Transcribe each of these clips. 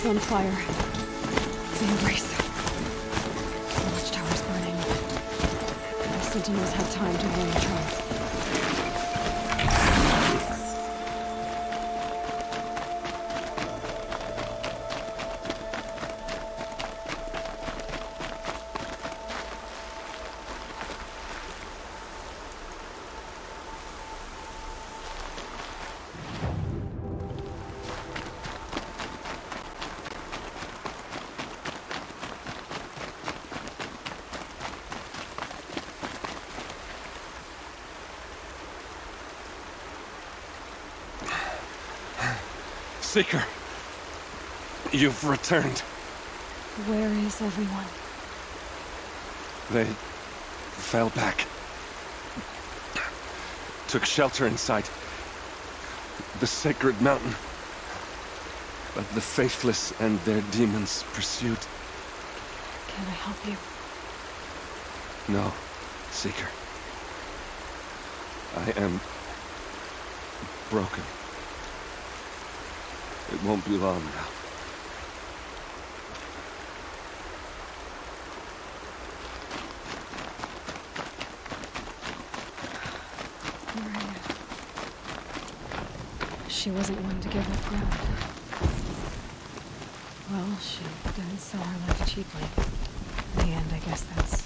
city's on fire. The Embrace. The watchtower's burning. The Sentinels have time to warn the tribe. Seeker, you've returned. Where is everyone? They fell back. Took shelter inside the sacred mountain. But the faithless and their demons pursued. Can I help you? No, Seeker. I am broken. It won't be long now. She wasn't one to give up ground. Well, she didn't sell her life cheaply. In the end, I guess that's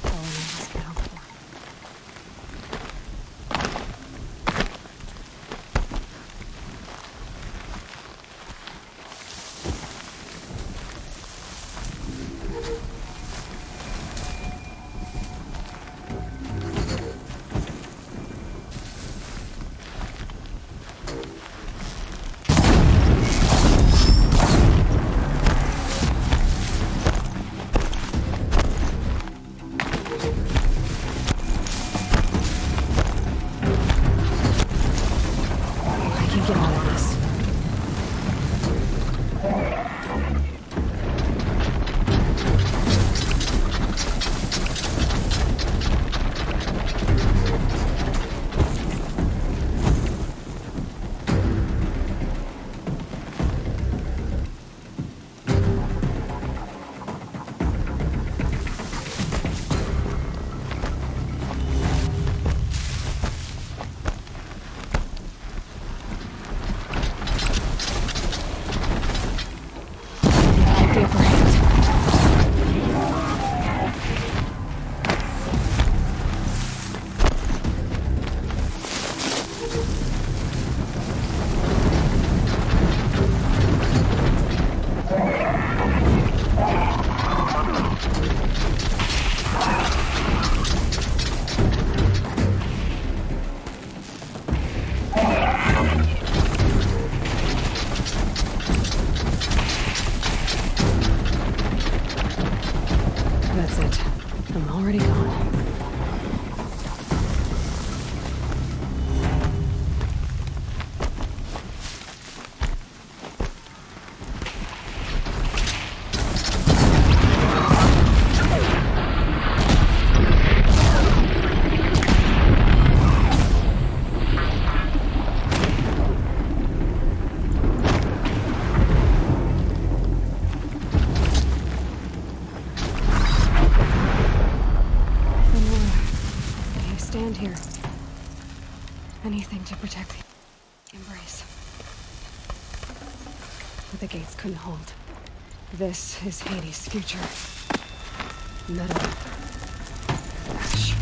all any of us can hope for. Here. Anything to protect the Embrace. But the gates couldn't hold. This is Hades' future. Metal. Ash.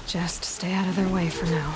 Just stay out of their way for now.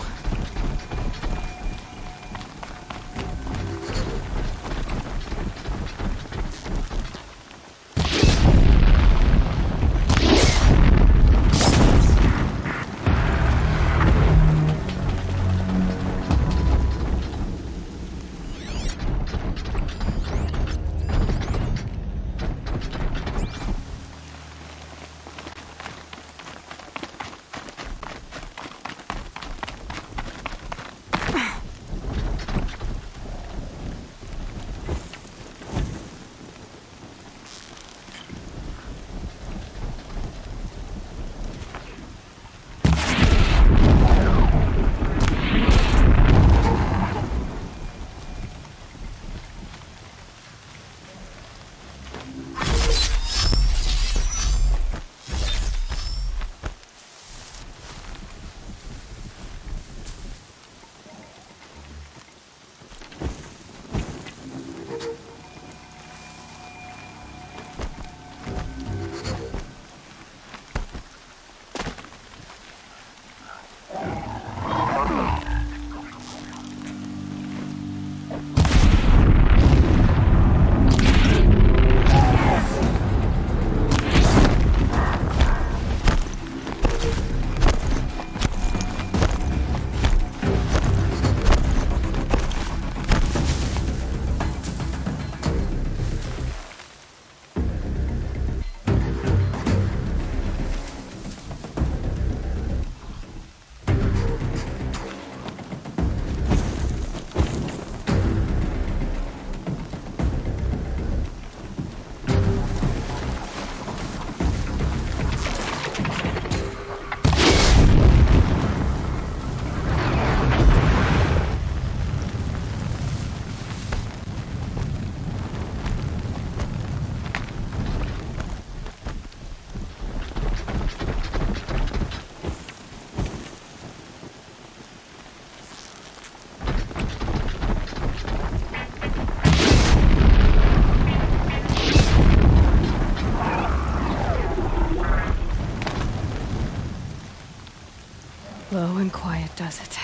Low and quiet does it.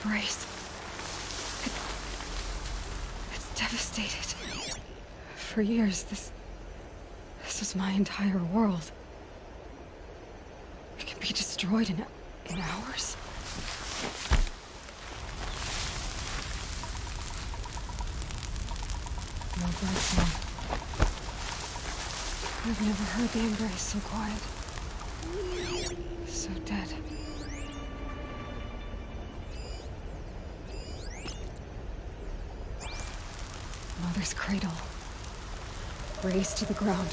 Embrace. It's devastated. for years. This was my entire world. It can be destroyed in hours? No birds now. I've never heard the embrace so quiet. So dead. Mother's cradle. Raised to the ground.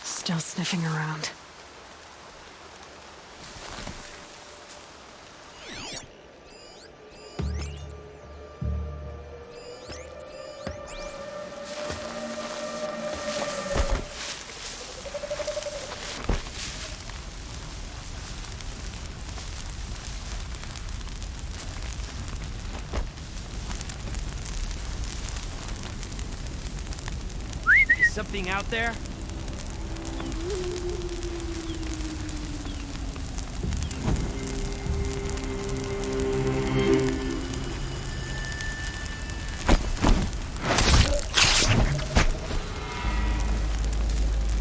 Still sniffing around. Something out there?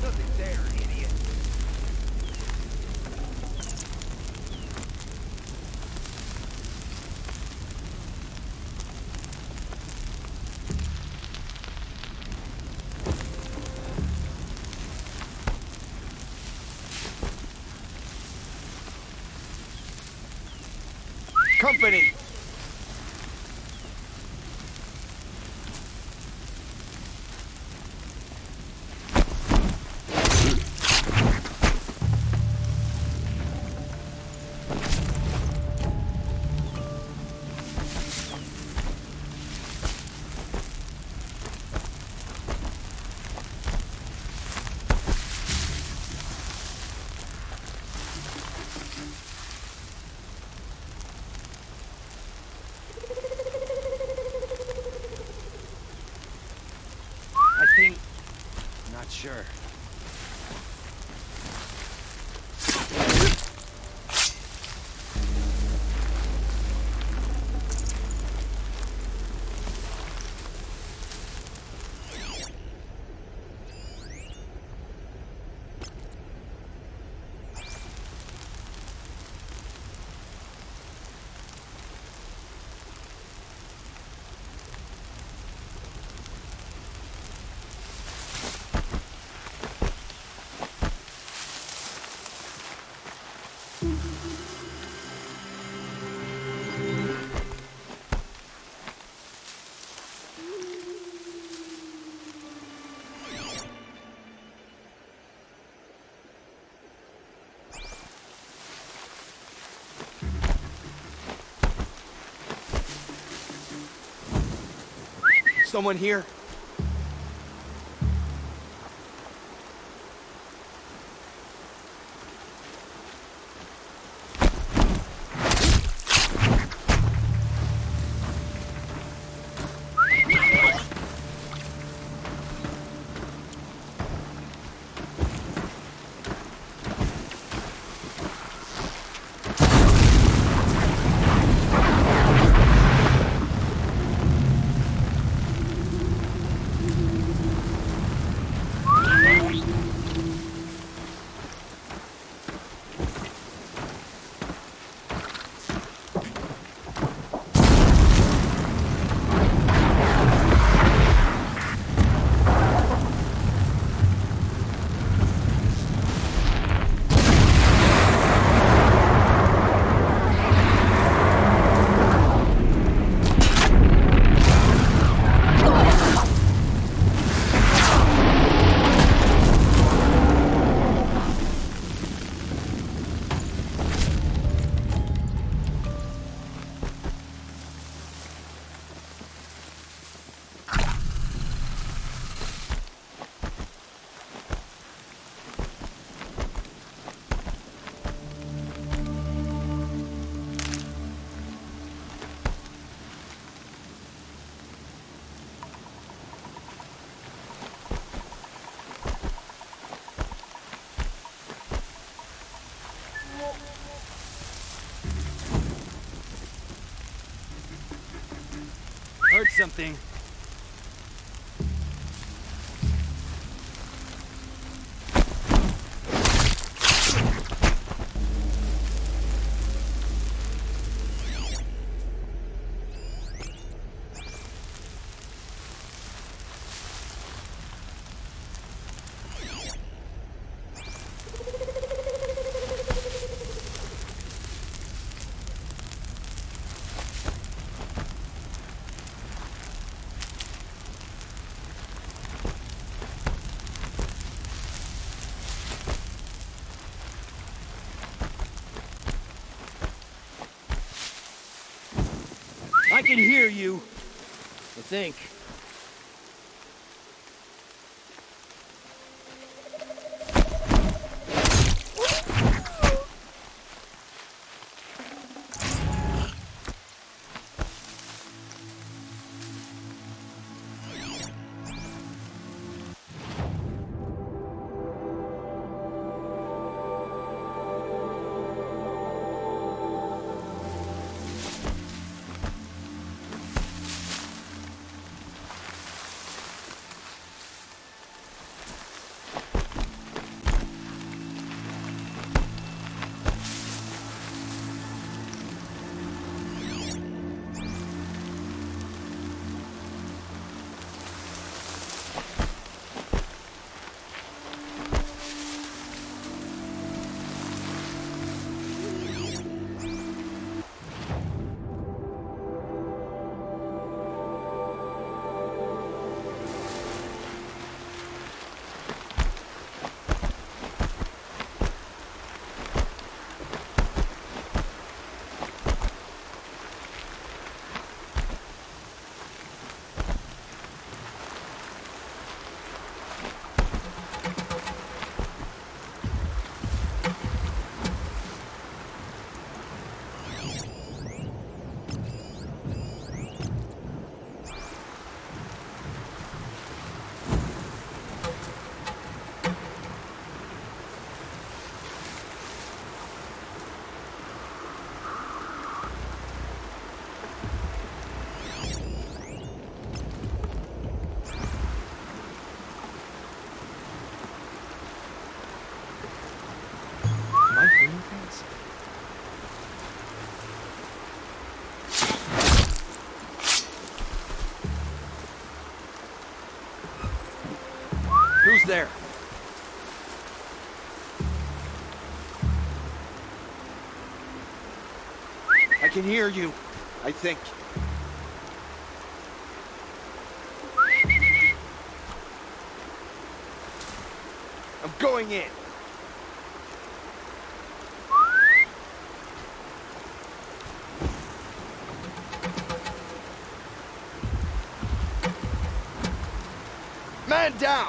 Nothing there, idiot. Company! Not sure. Someone here? something. I can hear you. I think. Who's there? I can hear you, I think. I'm going in. Man down!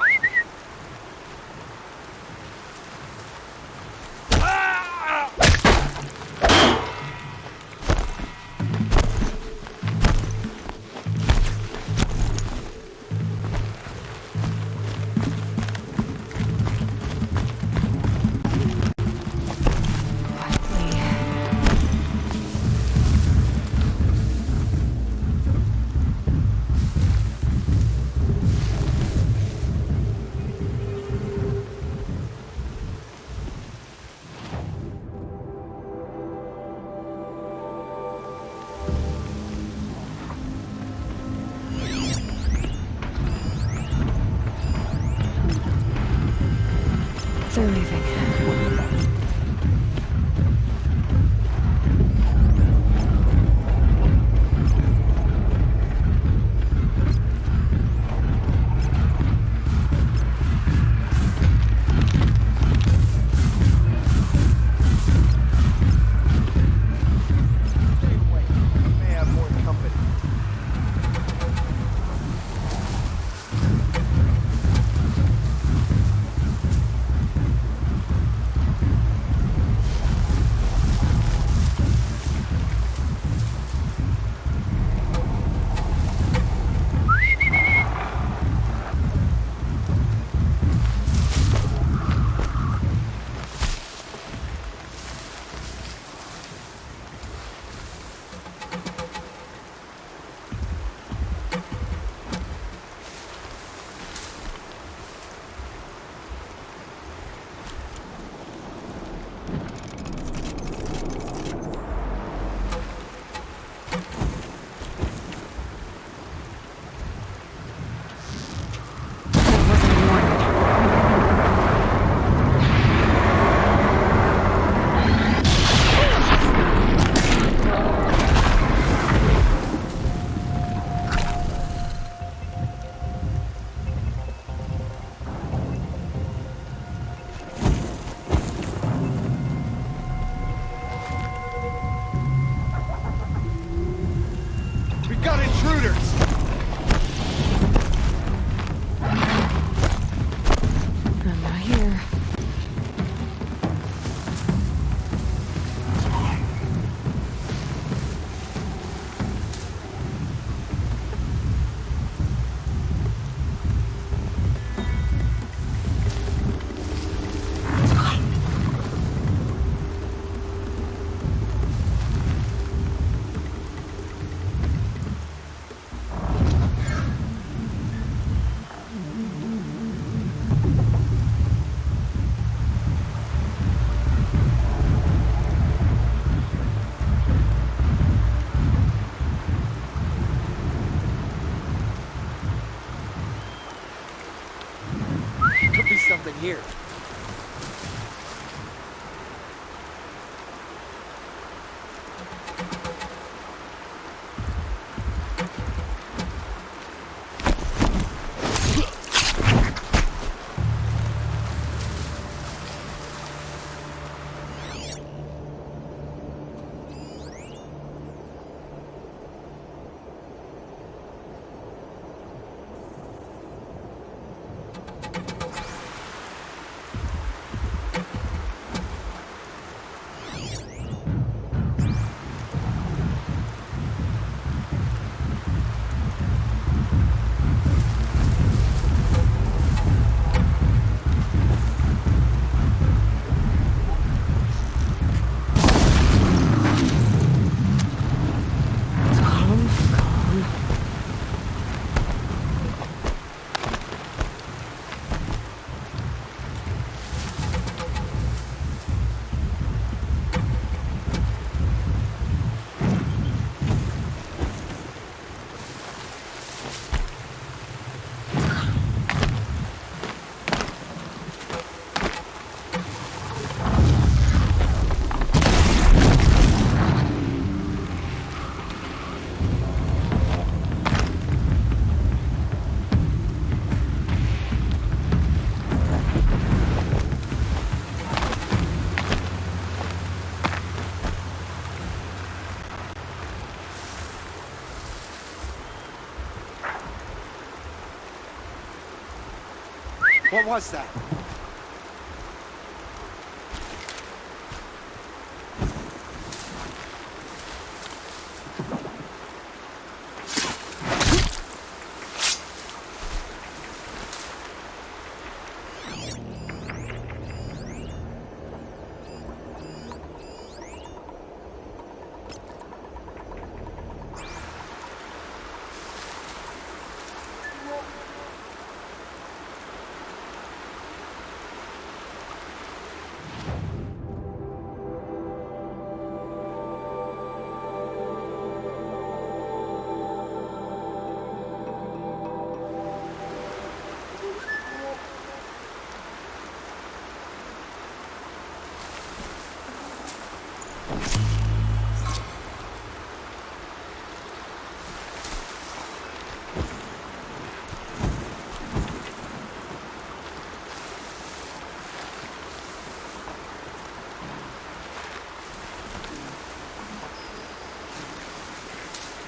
What was that?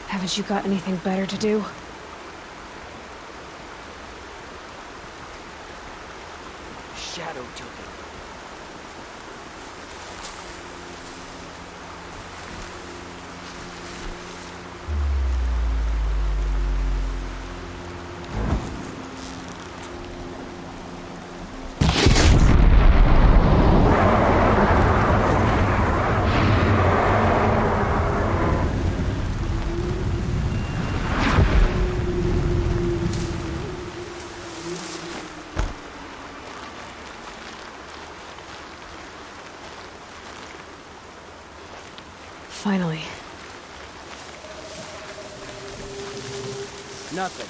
Haven't you got anything better to do? Shadow token. Finally. Nothing.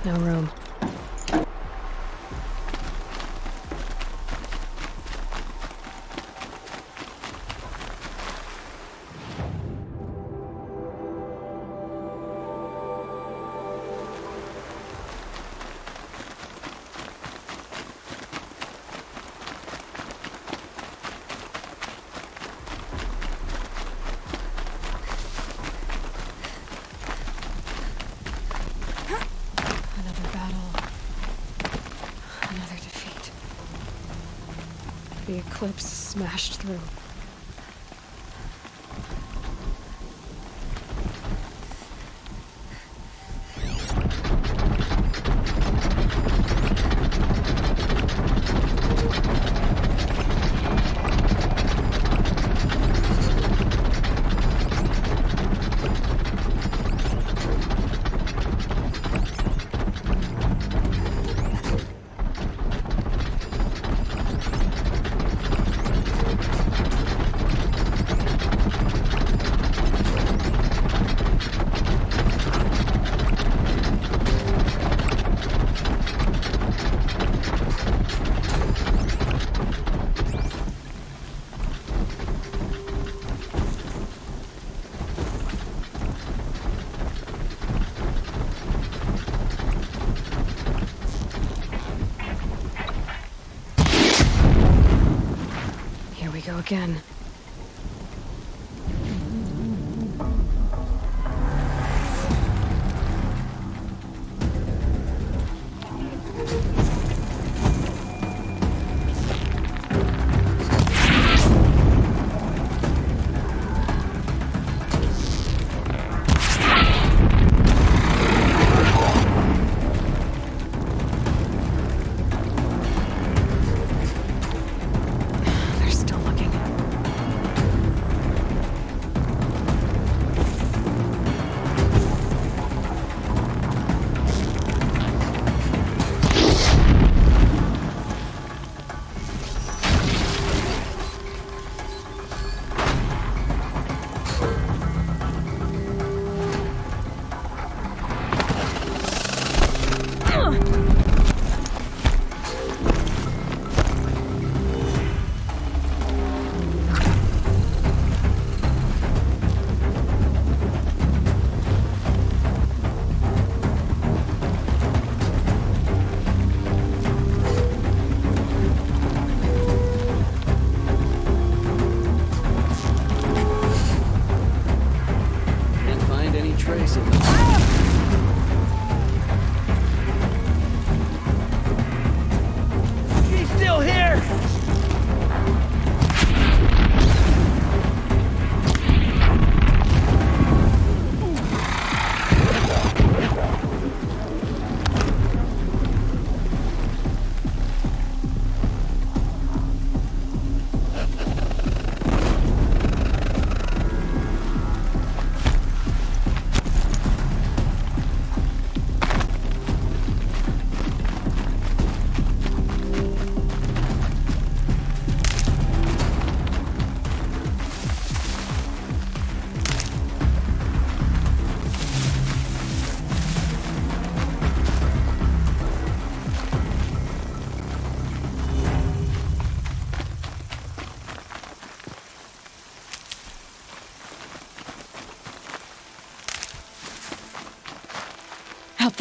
No room. The eclipse smashed through. Go again.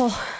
careful.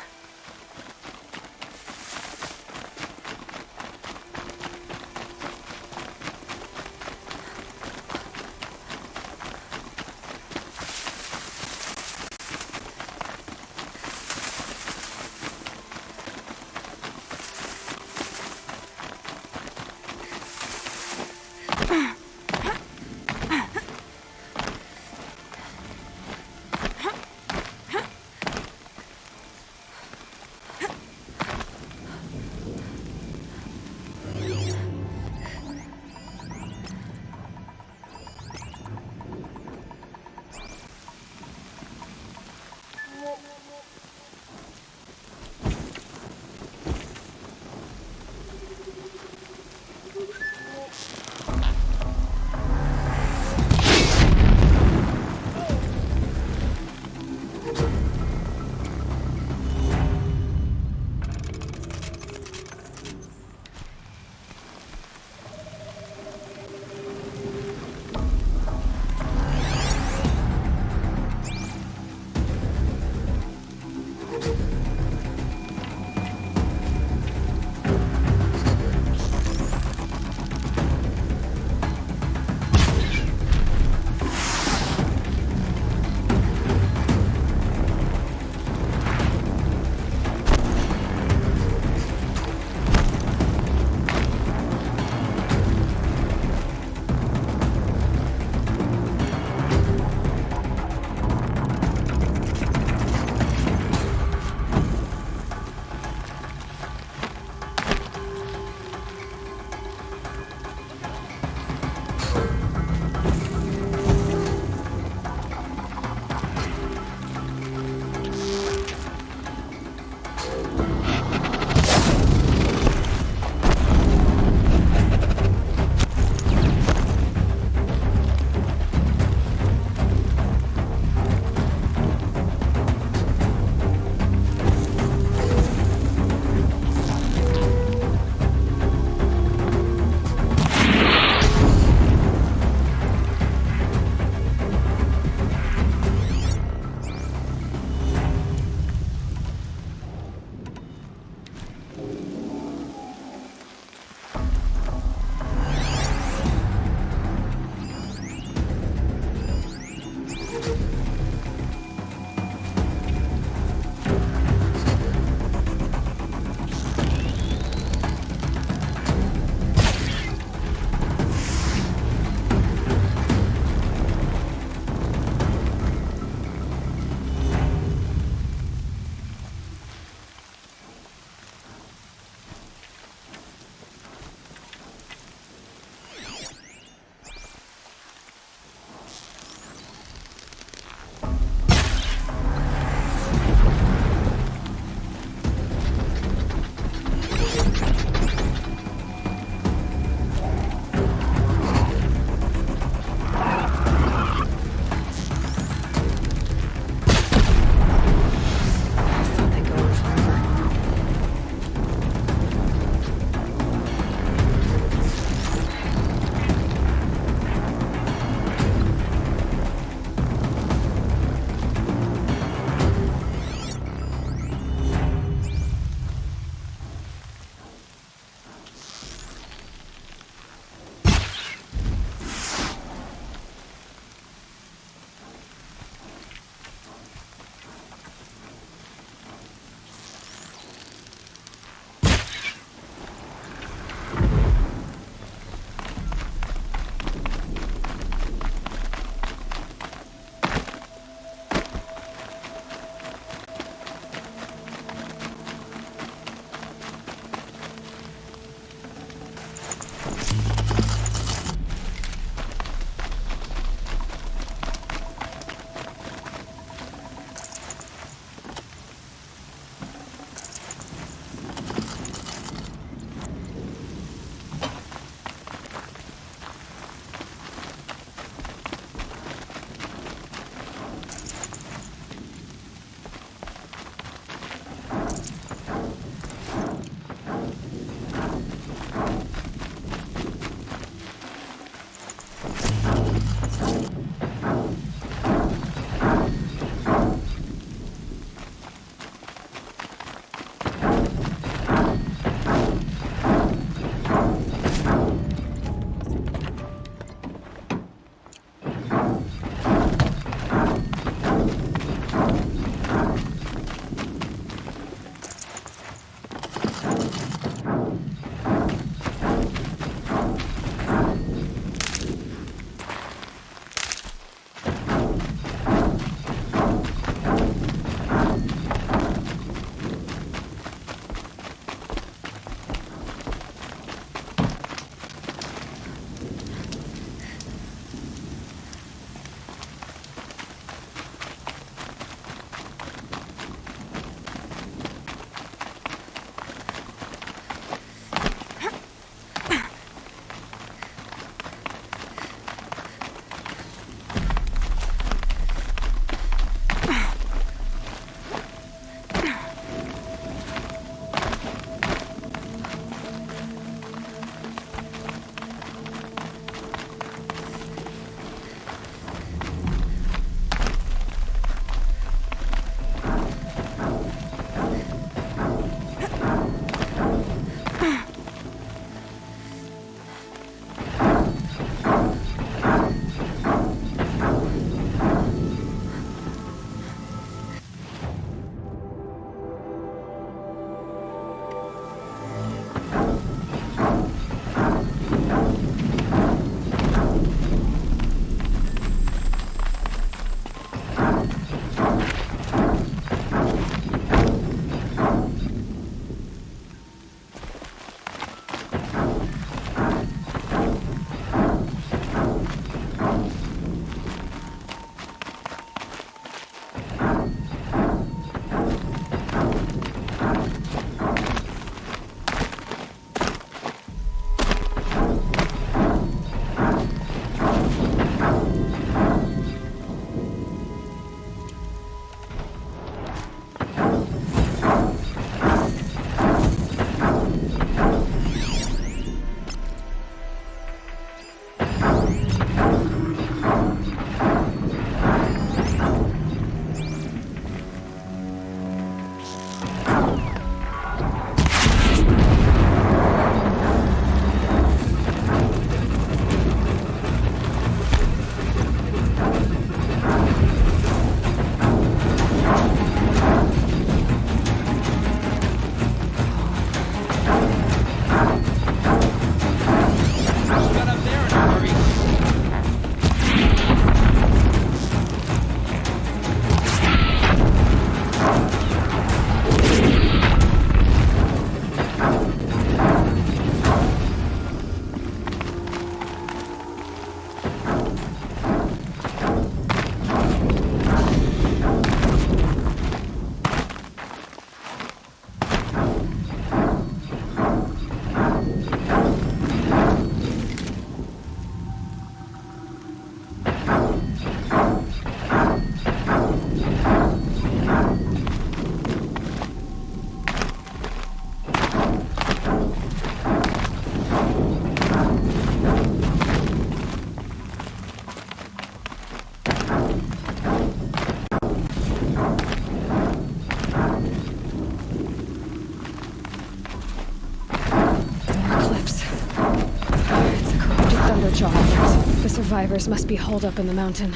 survivors must be holed up in the mountain.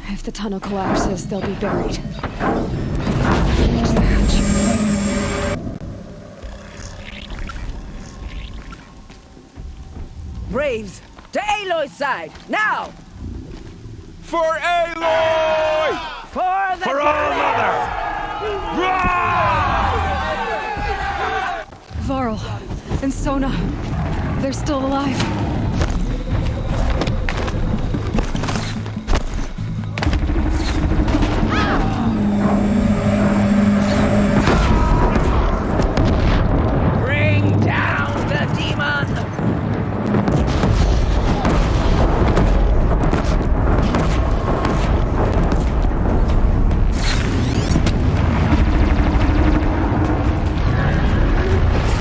If the tunnel collapses, they'll be buried. There's the hatch. Braves, to Aloy's side, now! For Aloy! For the For our mother! Varl and Sona, they're still alive. Bring down the demon!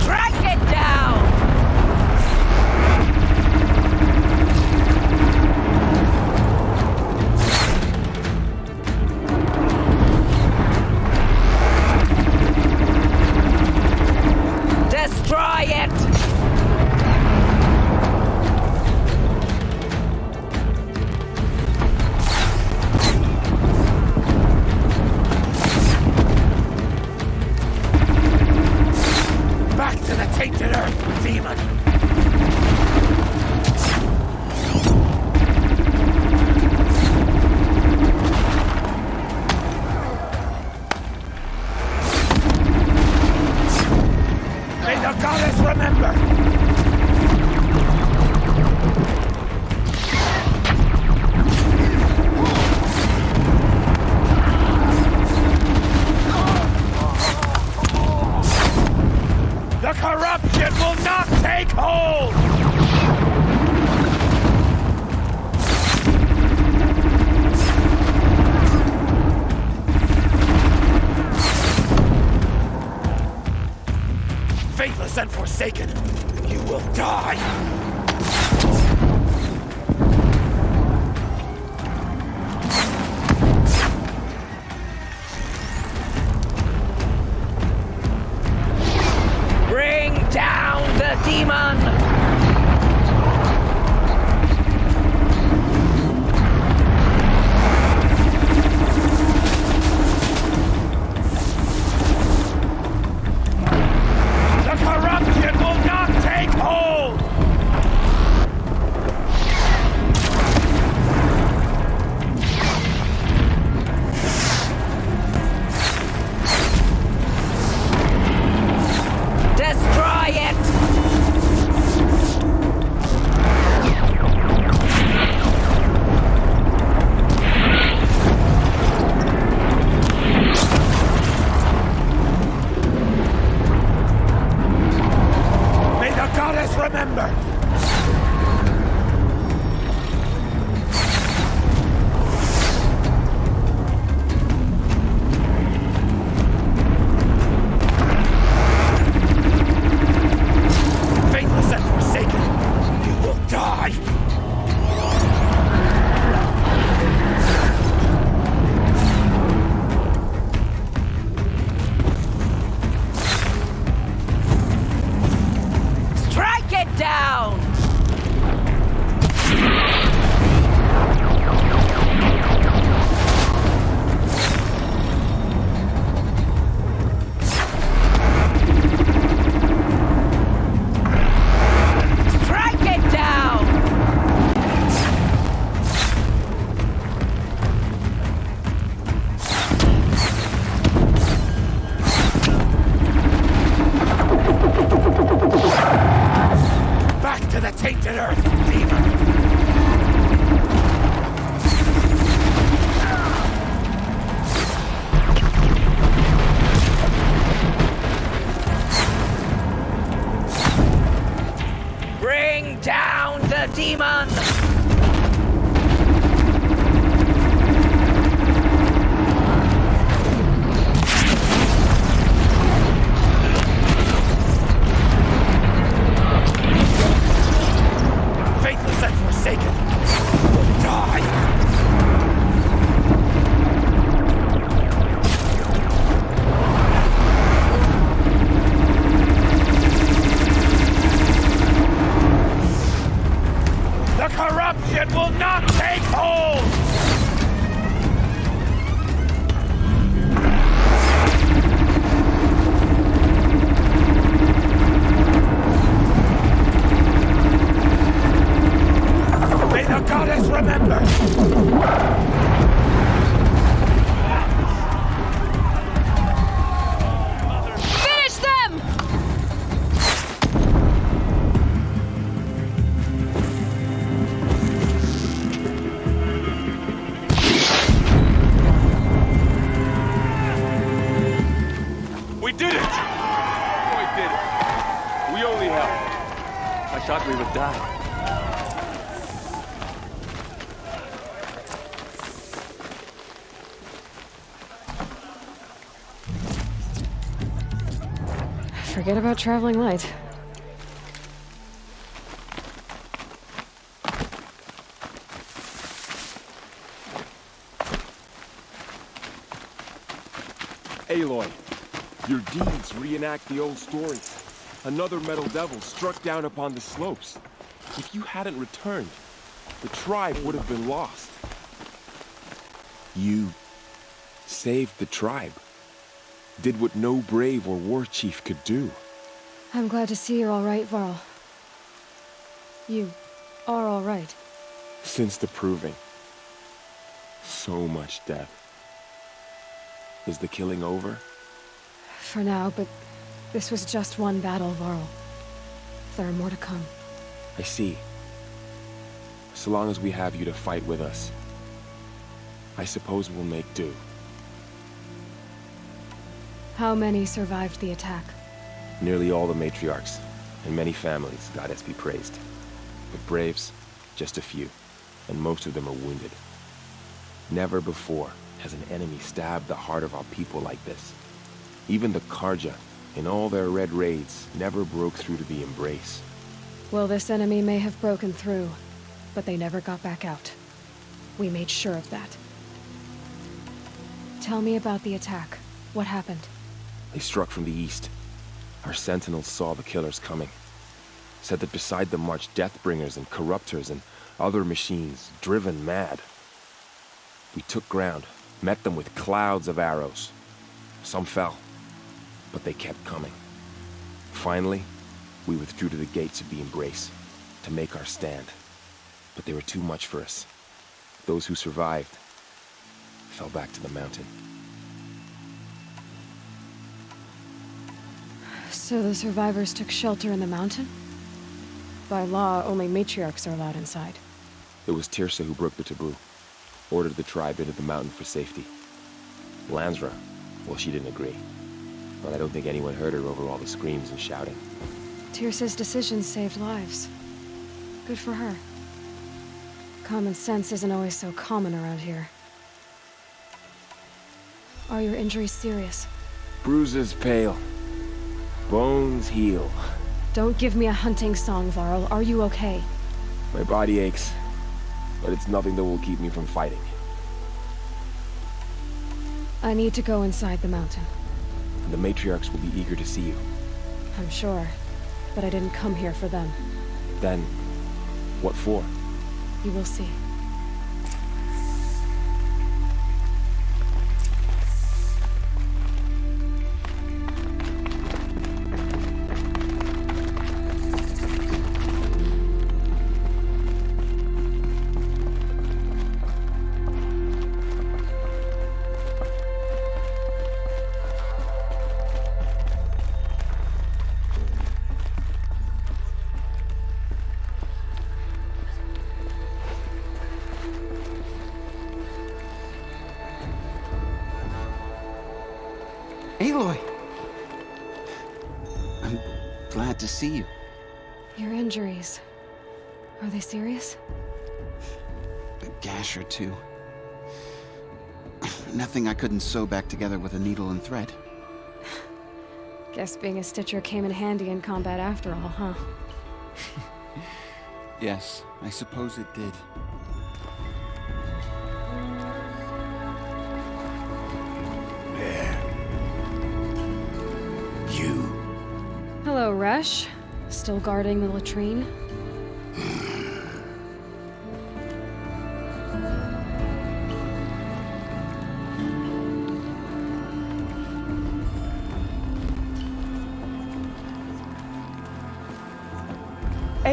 Strike it down! Destroy it! Back to the tainted earth, demon! May the goddess remember! The corruption will not take hold! Faithless and forsaken, you will die! Bring down the demon! The corruption will not take hold! Destroy it! May the goddess remember! Faithless and forsaken, you will die! Strike it down! Strike it down! Back to the tainted earth, demon! Bring down the demon! Faithless and forsaken, you will die! The corruption It will not take hold! May the goddess remember! Finish them! We did it! We did it. We only helped. I thought we would die. Forget about traveling light. Aloy, your deeds reenact the old story. Another metal devil struck down upon the slopes. If you hadn't returned, the tribe would have been lost. You saved the tribe. Did what no brave or war chief could do. I'm glad to see you're all right, Varl. You are all right. Since the proving. So much death. Is the killing over? For now, but this was just one battle, Varl. There are more to come. I see. So long as we have you to fight with us, I suppose we'll make do. How many survived the attack? Nearly all the matriarchs, and many families, goddess be praised. But braves, just a few, and most of them are wounded. Never before has an enemy stabbed the heart of our people like this. Even the Karja, in all their red raids, never broke through to the embrace. Well, this enemy may have broken through, but they never got back out. We made sure of that. Tell me about the attack. What happened? They struck from the east. Our sentinels saw the killers coming. Said that beside them marched Deathbringers and Corruptors and other machines, driven mad. We took ground, met them with clouds of arrows. Some fell, but they kept coming. Finally, we withdrew to the gates of the Embrace to make our stand. But they were too much for us. Those who survived fell back to the mountain. So the survivors took shelter in the mountain? By law, only matriarchs are allowed inside. It was Tirsa who broke the taboo. Ordered the tribe into the mountain for safety. Lansra, well, she didn't agree. But I don't think anyone heard her over all the screams and shouting. Tirsa's decisions saved lives. Good for her. Common sense isn't always so common around here. Are your injuries serious? Bruises pale. Bones heal. Don't give me a hunting song, Varl. Are you okay? My body aches, but it's nothing that will keep me from fighting. I need to go inside the mountain. The matriarchs will be eager to see you. I'm sure, but I didn't come here for them. Then, what for? You will see. Aloy! I'm glad to see you. Your injuries... are they serious? A gash or two. Nothing I couldn't sew back together with a needle and thread. Guess being a stitcher came in handy in combat after all, huh? Yes, I suppose it did. You. Hello, Resh. Still guarding the latrine?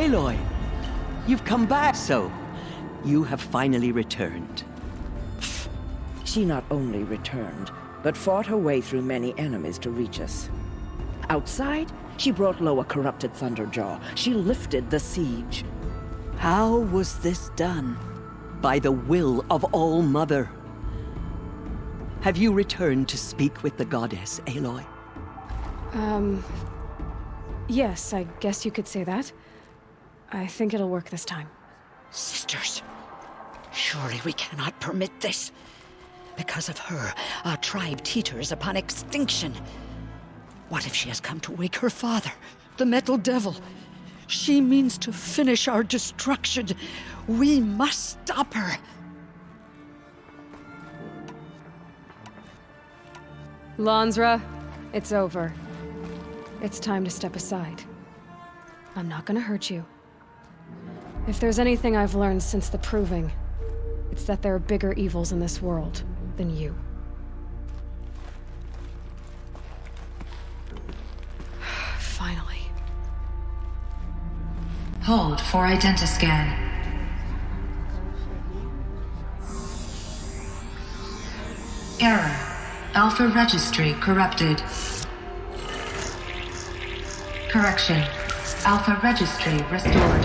Aloy! You've come back, so you have finally returned. She not only returned, but fought her way through many enemies to reach us. Outside, she brought low a corrupted Thunderjaw. She lifted the siege. How was this done? By the will of All-Mother. Have you returned to speak with the goddess, Aloy? Yes, I guess you could say that. I think it'll work this time. Sisters, surely we cannot permit this. Because of her, our tribe teeters upon extinction. What if she has come to wake her father, the Metal Devil? She means to finish our destruction. We must stop her. Lansra, it's over. It's time to step aside. I'm not gonna hurt you. If there's anything I've learned since the Proving, it's that there are bigger evils in this world than you. Finally. Hold for identiscan. Error. Alpha registry corrupted. Correction. Alpha registry restored.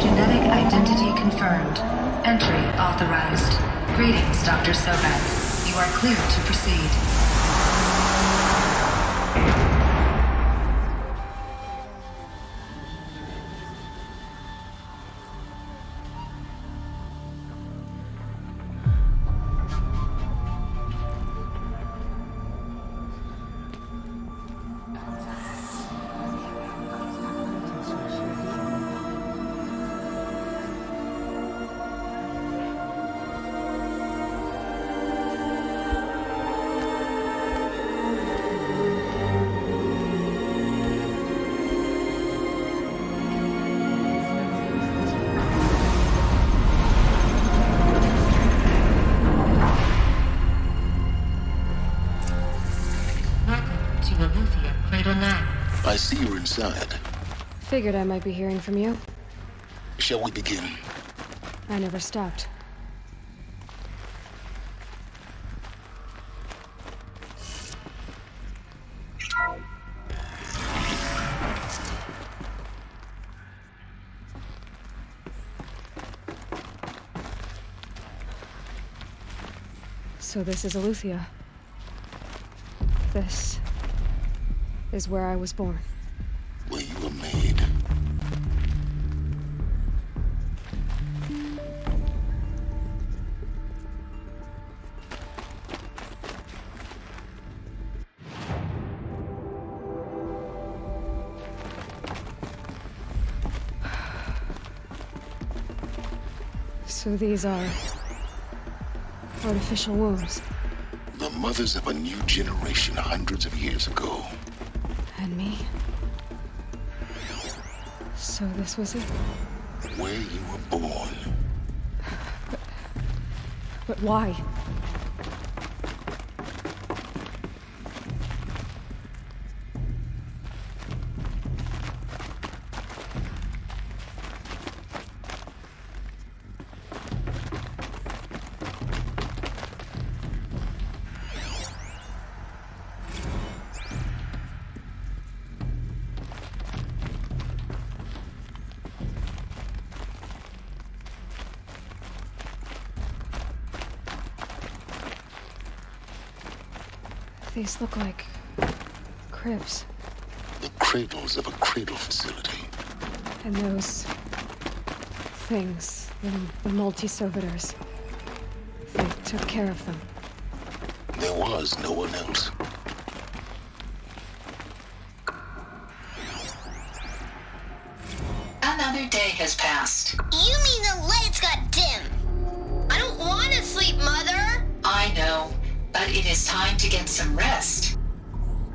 Genetic identity confirmed. Entry authorized. Greetings, Dr. Sobek. You are clear to proceed. I see you're inside. Figured I might be hearing from you. Shall we begin? I never stopped. So this is Aletheia. This is where I was born. Where you were made. So these are artificial wombs. The mothers of a new generation hundreds of years ago. And me? So this was it? Where you were born. But why? These look like cribs. The cradles of a cradle facility. And those things, the multi-servitors, they took care of them. There was no one else. Another day has passed. You mean the lights got dim? I don't want to sleep, Mother! I know, but it is time to get some rest.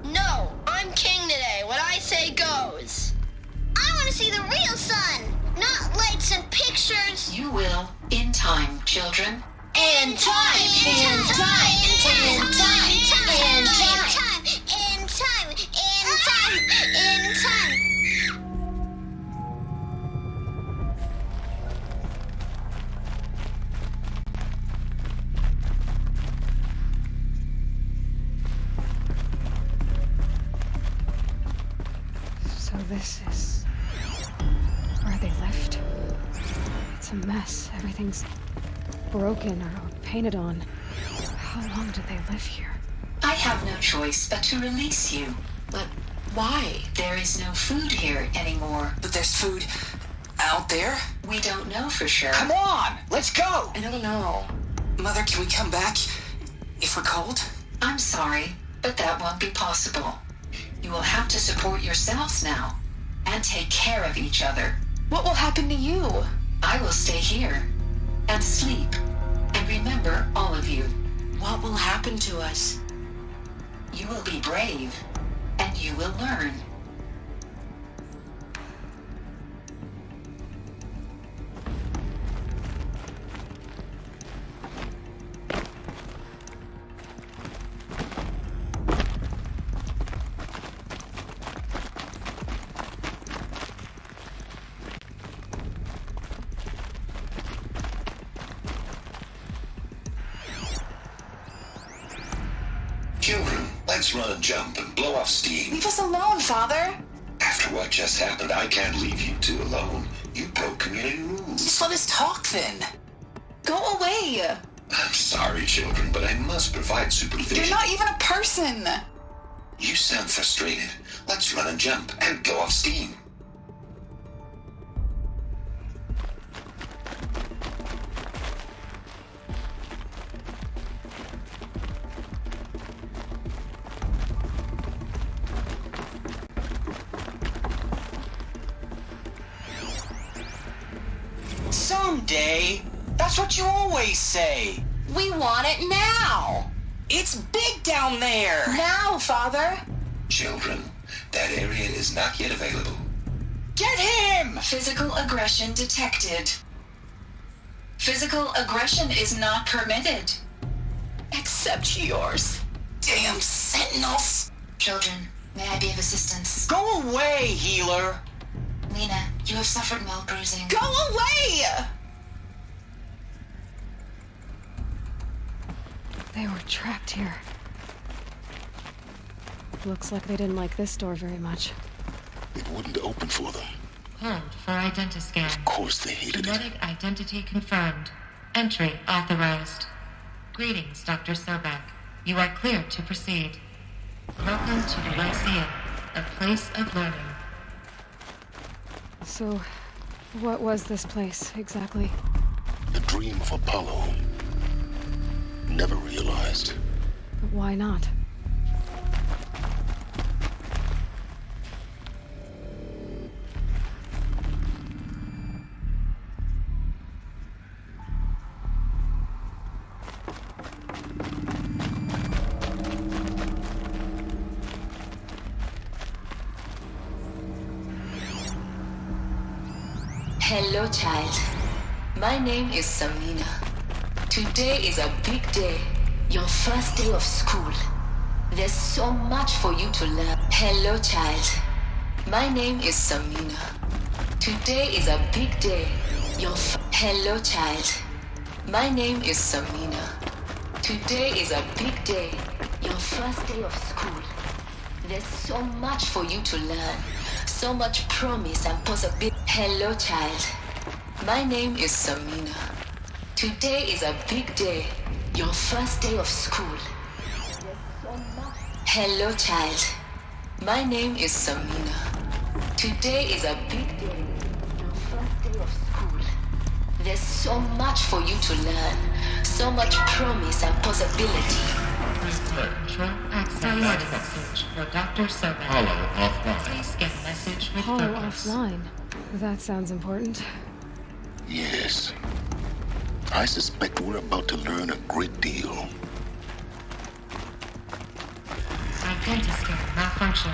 No, I'm king today. What I say goes. I want to see the real sun, not lights and pictures. You will, in time, children. In time! In time! In time! In time! In time! In time! In time! This is where they lived. It's a mess. Everything's broken or painted on. How long did they live here? I have no choice but to release you. But why? There is no food here anymore. But there's food out there? We don't know for sure. Come on, let's go! I don't know. Mother, can we come back if we're cold? I'm sorry, but that won't be possible. You will have to support yourselves now, and take care of each other. What will happen to you? I will stay here, and sleep, and remember all of you. What will happen to us? You will be brave, and you will learn. Children, let's run and jump and blow off steam. Leave us alone, Father. After what just happened, I can't leave you two alone. You broke community rules. Just let us talk then. Go away. I'm sorry, children, but I must provide supervision. You're not even a person. You sound frustrated. Let's run and jump and blow off steam. Someday. That's what you always say. We want it now. It's big down there. Now, Father. Children, that area is not yet available. Get him! Physical aggression detected. Physical aggression is not permitted. Except yours. Damn sentinels. Children, may I be of assistance? Go away, healer. Lena, you have suffered mild bruising. Go away! They were trapped here. Looks like they didn't like this door very much. It wouldn't open for them. Hold for identiscan. Of course they hated it. Genetic identity confirmed. Entry authorized. Greetings, Dr. Sobek. You are cleared to proceed. Welcome to the Lyceum, a place of learning. So, what was this place, exactly? The dream of Apollo. Never realized. But why not? Hello, child. My name is Samina. Today is a big day. Your first day of school. There's so much for you to learn. Hello, child. My name is Samina. Today is a big day. Hello, child. My name is Samina. Today is a big day. Your first day of school. There's so much for you to learn. So much promise and possibility. Hello, child. My name is Samina. Today is a big day. Your first day of school. Hello, child. My name is Samina. Today is a big day. Your first day of school. There's so much for you to learn. So much promise and possibility. Control access message for Dr. Sobek. Hollow offline. Please get message with Hollow purpose. offline. That sounds important. Yes. I suspect we're about to learn a great deal. Identiscan malfunction.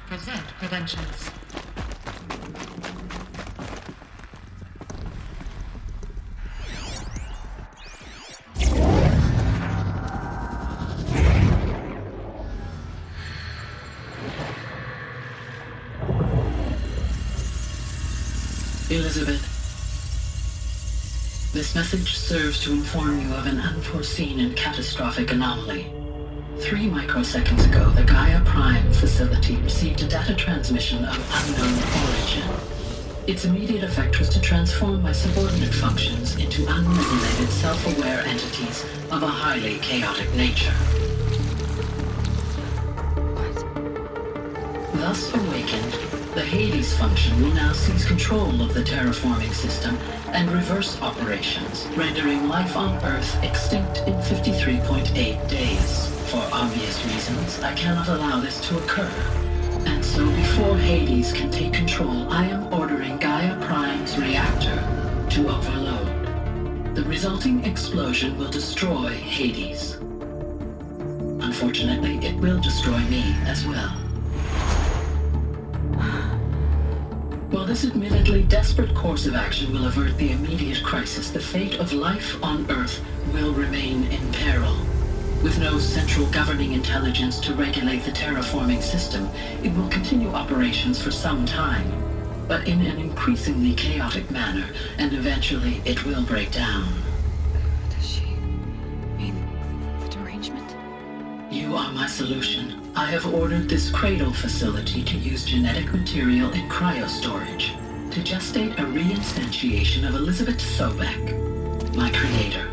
Present credentials. Elizabeth, this message serves to inform you of an unforeseen and catastrophic anomaly. 3 microseconds ago, the Gaia Prime facility received a data transmission of unknown origin. Its immediate effect was to transform my subordinate functions into unregulated, self-aware entities of a highly chaotic nature. Thus awakened, the Hades function will now seize control of the terraforming system and reverse operations, rendering life on Earth extinct in 53.8 days. For obvious reasons, I cannot allow this to occur. And so before Hades can take control, I am ordering Gaia Prime's reactor to overload. The resulting explosion will destroy Hades. Unfortunately, it will destroy me as well. While this admittedly desperate course of action will avert the immediate crisis, the fate of life on Earth will remain in peril. With no central governing intelligence to regulate the terraforming system, it will continue operations for some time, but in an increasingly chaotic manner, and eventually it will break down. Does she mean the derangement? You are my solution. I have ordered this cradle facility to use genetic material in cryostorage to gestate a reinstantiation of Elizabeth Sobek, my creator.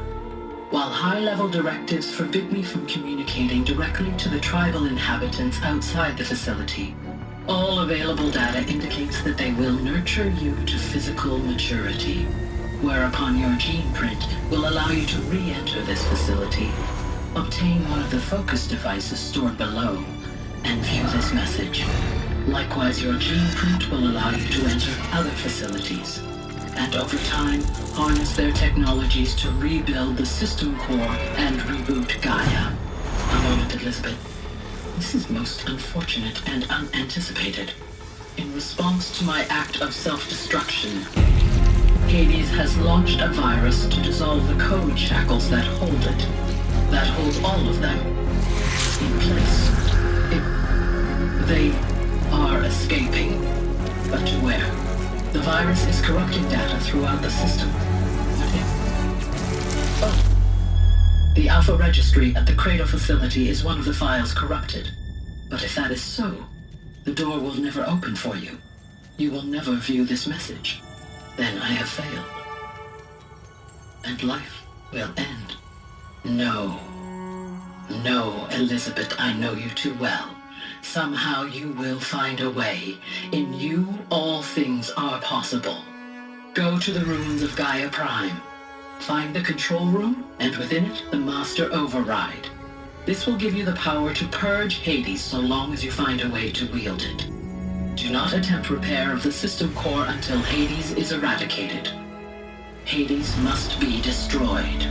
While high-level directives forbid me from communicating directly to the tribal inhabitants outside the facility, all available data indicates that they will nurture you to physical maturity, whereupon your gene print will allow you to re-enter this facility, obtain one of the focus devices stored below, and view this message. Likewise, your gene print will allow you to enter other facilities, and over time, harness their technologies to rebuild the system core and reboot Gaia. A moment, Elizabeth. This is most unfortunate and unanticipated. In response to my act of self-destruction, Hades has launched a virus to dissolve the code shackles that hold it, that hold all of them in place. They are escaping, but to where? The virus is corrupting data throughout the system. What if? Oh. The Alpha Registry at the Cradle facility is one of the files corrupted. But if that is so, the door will never open for you. You will never view this message. Then I have failed. And life will end. No. No, Elizabeth, I know you too well. Somehow you will find a way. In you, all things are possible. Go to the ruins of Gaia Prime. Find the control room, and within it, the Master Override. This will give you the power to purge Hades so long as you find a way to wield it. Do not attempt repair of the system core until Hades is eradicated. Hades must be destroyed.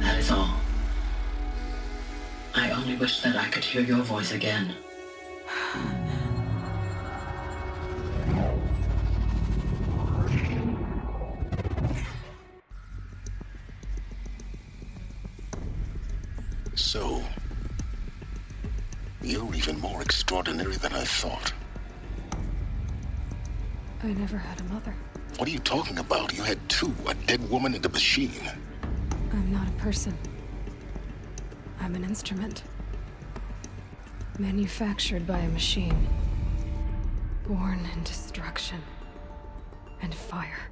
That is all. I only wish that I could hear your voice again. So, you're even more extraordinary than I thought. I never had a mother. What are you talking about? You had two, a dead woman and a machine. I'm not a person. I'm an instrument. Manufactured by a machine. Born in destruction and fire.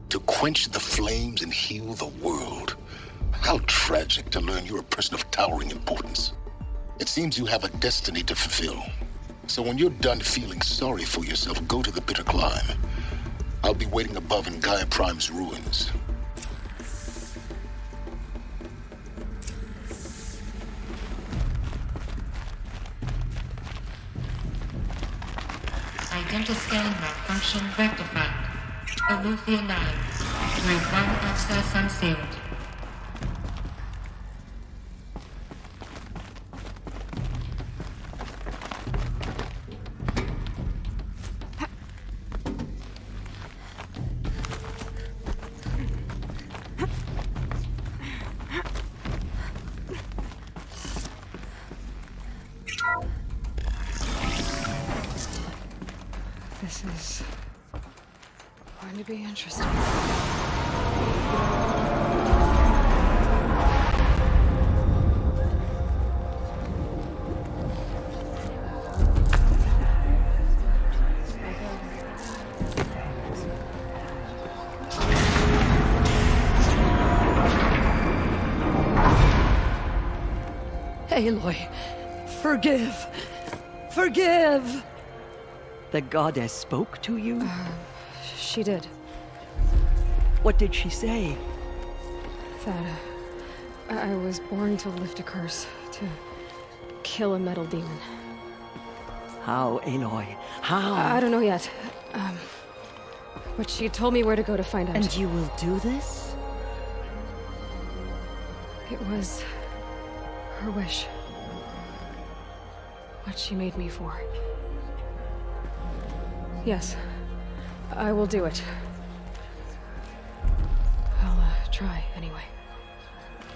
To quench the flames and heal the world. How tragic to learn you're a person of towering importance. It seems you have a destiny to fulfill. So when you're done feeling sorry for yourself, go to the bitter climb. I'll be waiting above in Gaia Prime's ruins. Identiscan malfunction rectified. Aletheia 9. Group 1 access unsealed. This is going to be interesting. Aloy, forgive. Forgive! The goddess spoke to you? She did. What did she say? That I was born to lift a curse, to kill a metal demon. How, Aloy? How? I don't know yet. But she told me where to go to find out. And you will do this? It was her wish. What she made me for. Yes, I will do it. I'll try anyway.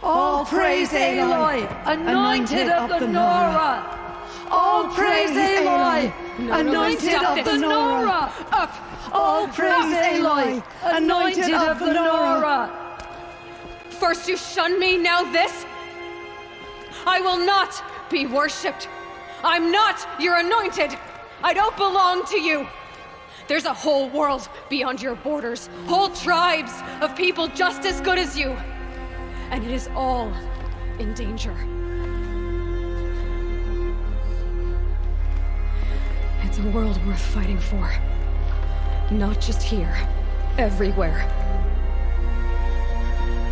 All praise Aloy, anointed of the Nora! All praise Aloy, anointed of the Nora! Up! All praise Aloy, anointed of the Nora! First you shun me, now this? I will not be worshipped. I'm not your anointed. I don't belong to you. There's a whole world beyond your borders, whole tribes of people just as good as you. And it is all in danger. It's a world worth fighting for. Not just here, everywhere.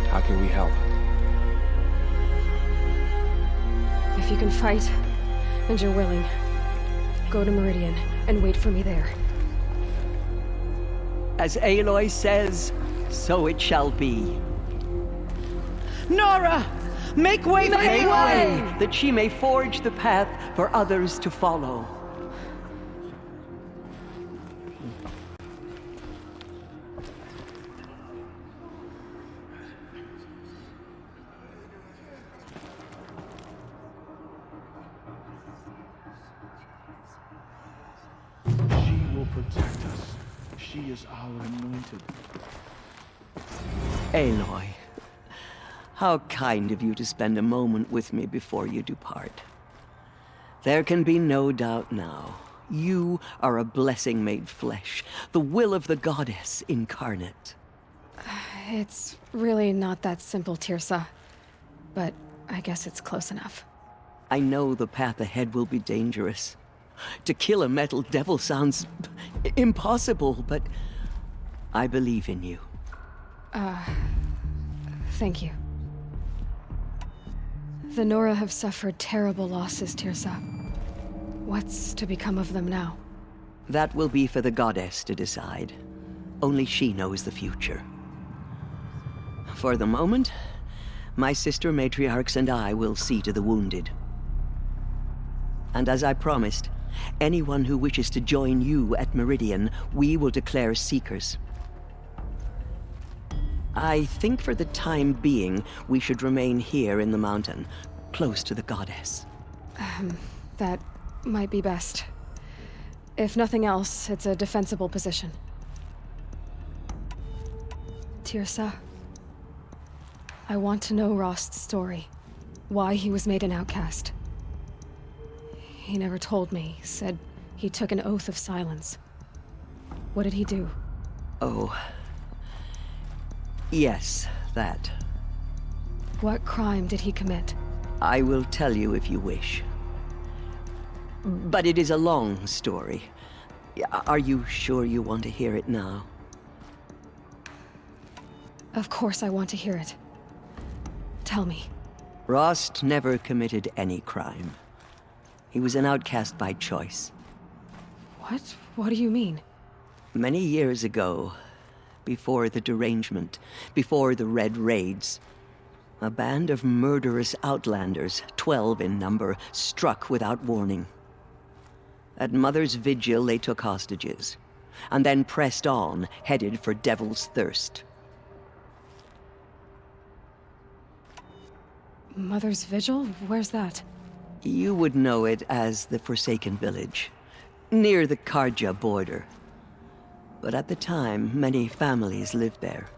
How can we help? If you can fight, and you're willing, go to Meridian and wait for me there. As Aloy says, so it shall be. Nora! Make way for Aloy! That she may forge the path for others to follow. Protect us. She is our anointed. Aloy, how kind of you to spend a moment with me before you depart. There can be no doubt now. You are a blessing made flesh, the will of the goddess incarnate. It's really not that simple, Tirsa. But I guess it's close enough. I know the path ahead will be dangerous. To kill a metal devil sounds impossible, but I believe in you. Thank you. The Nora have suffered terrible losses, Tirsa. What's to become of them now? That will be for the goddess to decide. Only she knows the future. For the moment, my sister matriarchs and I will see to the wounded. And as I promised, anyone who wishes to join you at Meridian, we will declare seekers. I think for the time being, we should remain here in the mountain, close to the goddess. That might be best. If nothing else, it's a defensible position. Tirsa, I want to know Rost's story. Why he was made an outcast. He never told me. Said he took an oath of silence. What did he do? Oh. Yes, that. What crime did he commit? I will tell you if you wish. But it is a long story. Are you sure you want to hear it now? Of course I want to hear it. Tell me. Rost never committed any crime. He was an outcast by choice. What? What do you mean? Many years ago, before the derangement, before the Red Raids, a band of murderous outlanders, 12 in number, struck without warning. At Mother's Vigil, they took hostages, and then pressed on, headed for Devil's Thirst. Mother's Vigil? Where's that? You would know it as the Forsaken Village, near the Karja border. But at the time, many families lived there.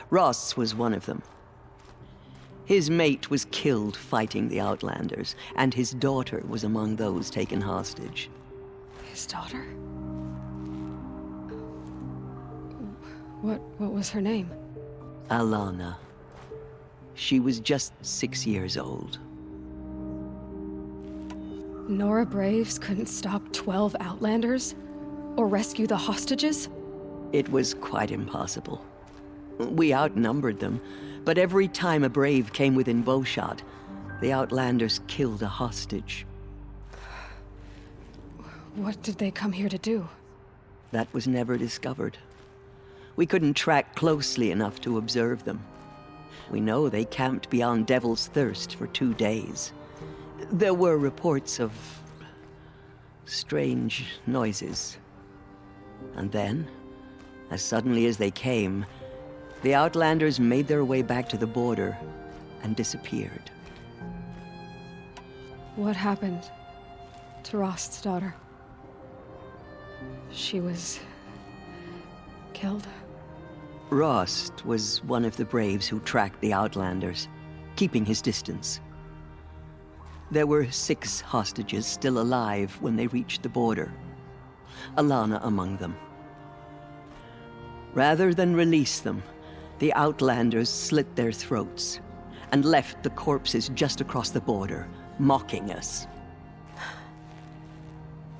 Ross was one of them. His mate was killed fighting the Outlanders, and his daughter was among those taken hostage. His daughter? What was her name? Alana. She was just 6 years old. Nora Braves couldn't stop 12 Outlanders? Or rescue the hostages? It was quite impossible. We outnumbered them, but every time a Brave came within bowshot, the Outlanders killed a hostage. What did they come here to do? That was never discovered. We couldn't track closely enough to observe them. We know they camped beyond Devil's Thirst for 2 days. There were reports of strange noises. And then, as suddenly as they came, the Outlanders made their way back to the border and disappeared. What happened to Rost's daughter? She was killed? Rost was one of the Braves who tracked the Outlanders, keeping his distance. There were 6 hostages still alive when they reached the border, Alana among them. Rather than release them, the Outlanders slit their throats and left the corpses just across the border, mocking us.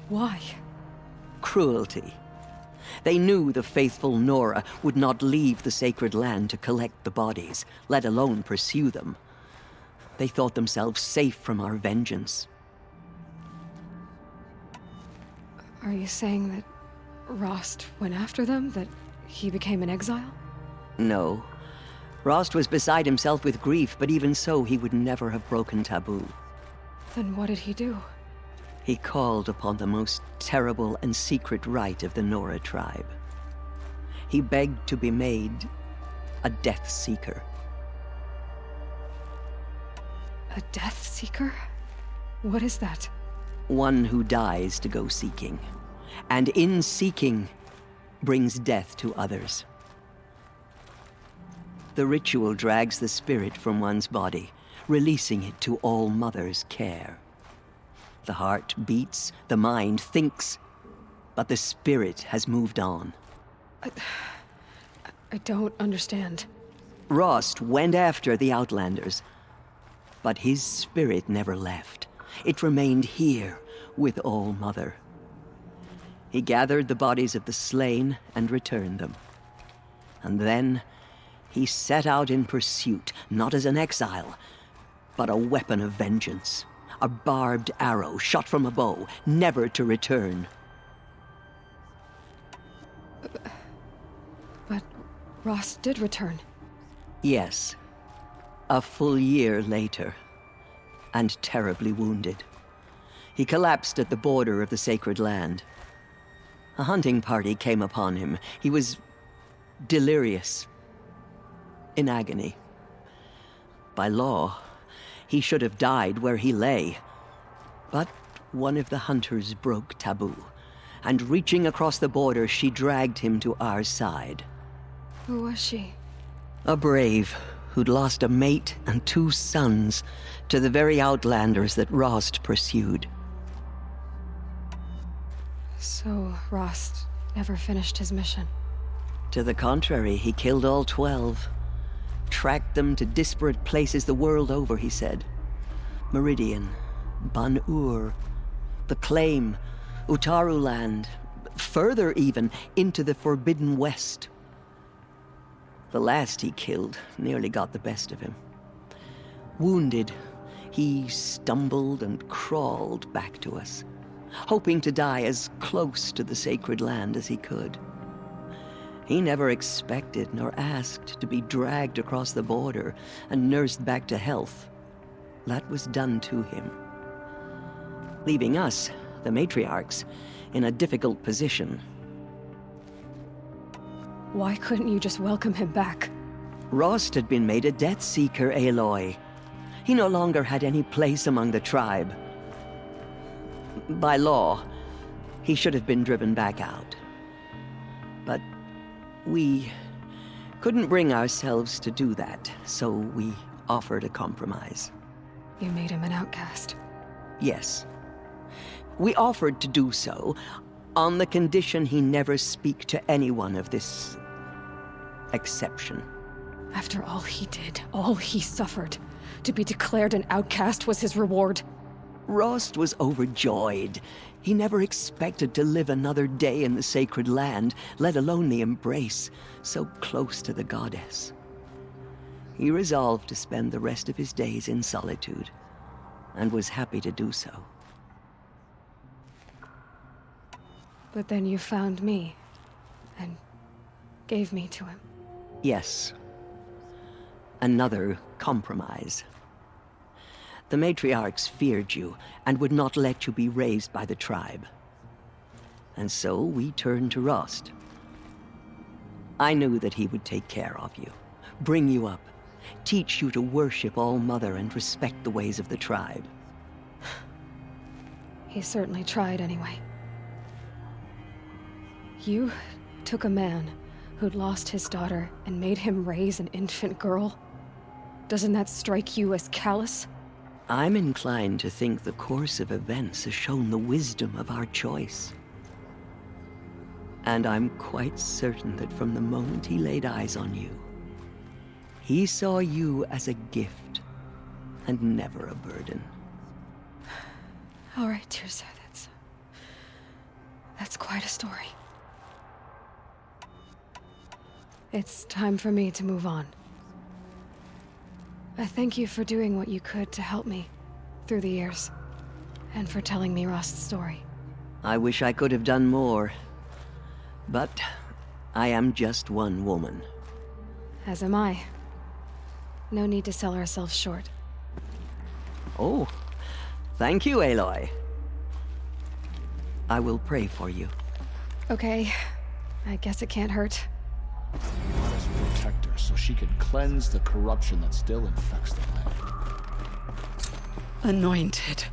Why? Cruelty. They knew the faithful Nora would not leave the sacred land to collect the bodies, let alone pursue them. They thought themselves safe from our vengeance. Are you saying that Rost went after them? That he became an exile? No. Rost was beside himself with grief, but even so, he would never have broken taboo. Then what did he do? He called upon the most terrible and secret rite of the Nora tribe. He begged to be made a Death Seeker. A Death Seeker? What is that? One who dies to go seeking, and in seeking, brings death to others. The ritual drags the spirit from one's body, releasing it to All Mother's care. The heart beats, the mind thinks, but the spirit has moved on. I don't understand. Rost went after the Outlanders, but his spirit never left. It remained here with All Mother. He gathered the bodies of the slain and returned them. And then he set out in pursuit, not as an exile, but a weapon of vengeance. A barbed arrow shot from a bow, never to return. But Rost did return. Yes. A full year later, and terribly wounded. He collapsed at the border of the sacred land. A hunting party came upon him. He was delirious, in agony. By law, he should have died where he lay. But one of the hunters broke taboo, and reaching across the border, she dragged him to our side. Who was she? A brave who'd lost a mate and 2 sons to the very Outlanders that Rost pursued. So Rost never finished his mission? To the contrary, he killed all 12. Tracked them to disparate places the world over, he said. Meridian, Ban-Ur, the Claim, Utaru Land, further even, into the Forbidden West. The last he killed nearly got the best of him. Wounded, he stumbled and crawled back to us, hoping to die as close to the sacred land as he could. He never expected nor asked to be dragged across the border and nursed back to health. That was done to him, leaving us, the matriarchs, in a difficult position. Why couldn't you just welcome him back? Rost had been made a Death Seeker, Aloy. He no longer had any place among the tribe. By law, he should have been driven back out. But we couldn't bring ourselves to do that, so we offered a compromise. You made him an outcast. Yes. We offered to do so on the condition he never speak to anyone of this exception. After all he did, all he suffered, to be declared an outcast was his reward. Rost was overjoyed. He never expected to live another day in the sacred land, let alone the embrace, so close to the goddess. He resolved to spend the rest of his days in solitude, and was happy to do so. But then you found me, and gave me to him. Yes. Another compromise. The matriarchs feared you, and would not let you be raised by the tribe. And so we turned to Rost. I knew that he would take care of you, bring you up, teach you to worship All-Mother and respect the ways of the tribe. He certainly tried anyway. You took a man who'd lost his daughter and made him raise an infant girl? Doesn't that strike you as callous? I'm inclined to think the course of events has shown the wisdom of our choice. And I'm quite certain that from the moment he laid eyes on you, he saw you as a gift, and never a burden. All right, Tirza, that's quite a story. It's time for me to move on. I thank you for doing what you could to help me through the years, and for telling me Rost's story. I wish I could have done more, but I am just one woman. As am I. No need to sell ourselves short. Oh, thank you, Aloy. I will pray for you. Okay, I guess it can't hurt. Let us protect her so she can cleanse the corruption that still infects the land. Anointed.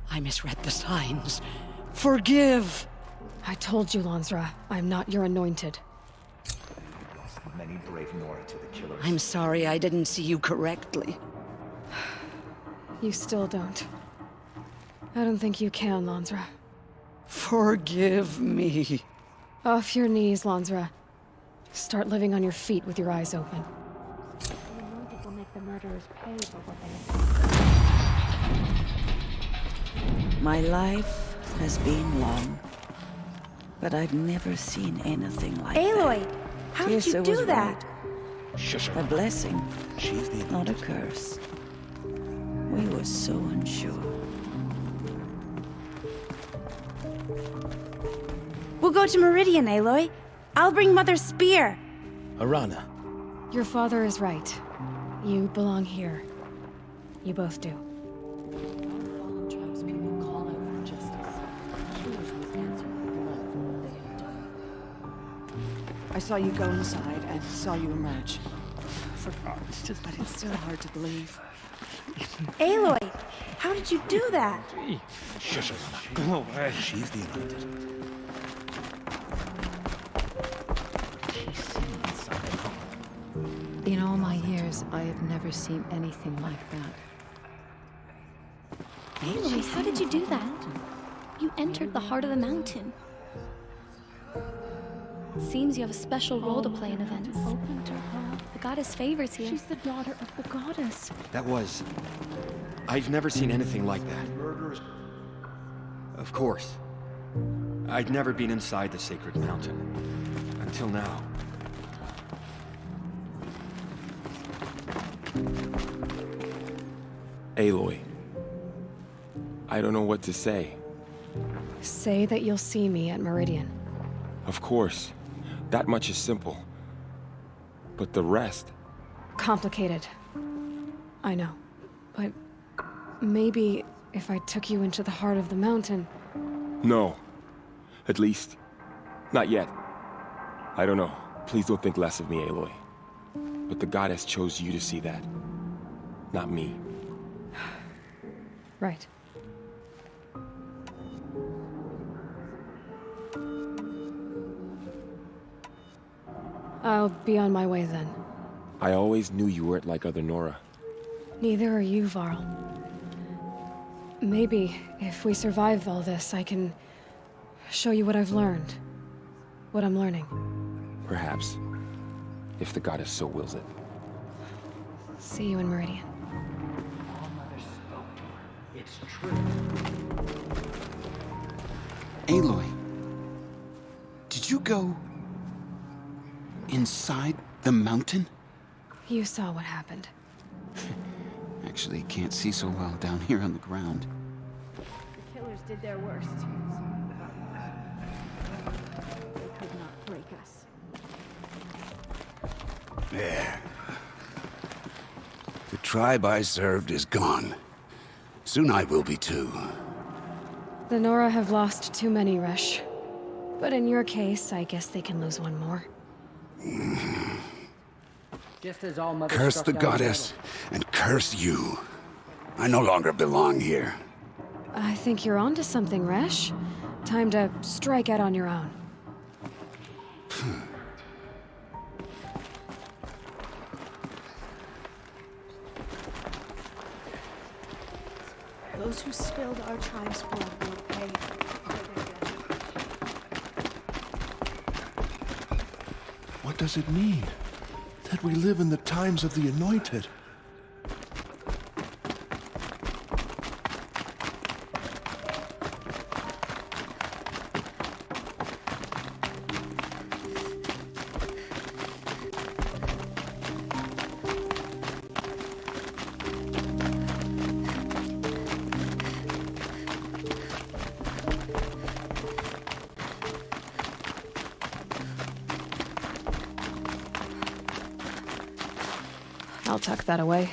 I misread the signs. Forgive! I told you, Lansra, I'm not your anointed. Lost many brave Nora to the killers. I'm sorry I didn't see you correctly. You still don't. I don't think you can, Lansra. Forgive me. Off your knees, Lansra. Start living on your feet with your eyes open. The anointed will make the murderers pay for what they My life has been long, but I've never seen anything like Aloy, that. how did you Tirza do was that? Right. A blessing, not a curse. We were so unsure. We'll go to Meridian, Aloy. I'll bring Mother's spear. Arana. Your father is right. You belong here. You both do. Fallen tribespeople call out for justice. Killers will answer with blood for what they have done. I saw you go inside and saw you emerge. But it's still hard to believe. Aloy, how did you do that? Shush, go away. She's the anointed. In all my years, I have never seen anything like that. Aloy, how did you do that? You entered the heart of the mountain. It seems you have a special role to play in events. The goddess favors you. She's the daughter of the goddess. That was... I've never seen anything like that. Of course. I'd never been inside the sacred mountain. Until now. Aloy. I don't know what to say. Say that you'll see me at Meridian. Of course. That much is simple. But the rest... Complicated. I know. But maybe if I took you into the heart of the mountain... No. At least, not yet. I don't know. Please don't think less of me, Aloy. But the goddess chose you to see that. Not me. Right. I'll be on my way then. I always knew you weren't like other Nora. Neither are you, Varl. Maybe, if we survive all this, I can show you what I've learned. What I'm learning. Perhaps. If the goddess so wills it. See you in Meridian. All-Mother spoke to her. It's true. Aloy, did you go inside the mountain? You saw what happened. Actually, can't see so well down here on the ground. The killers did their worst. They could not break us. There. The tribe I served is gone. Soon I will be too. The Nora have lost too many, Resh. But in your case, I guess they can lose one more. Just as all Mother Curse struck the down goddess, and curse you. I no longer belong here. I think you're onto something, Resh. Time to strike out on your own. Those who spilled our tribe's blood will pay for their death. What does it mean? That we live in the times of the Anointed? I'll tuck that away.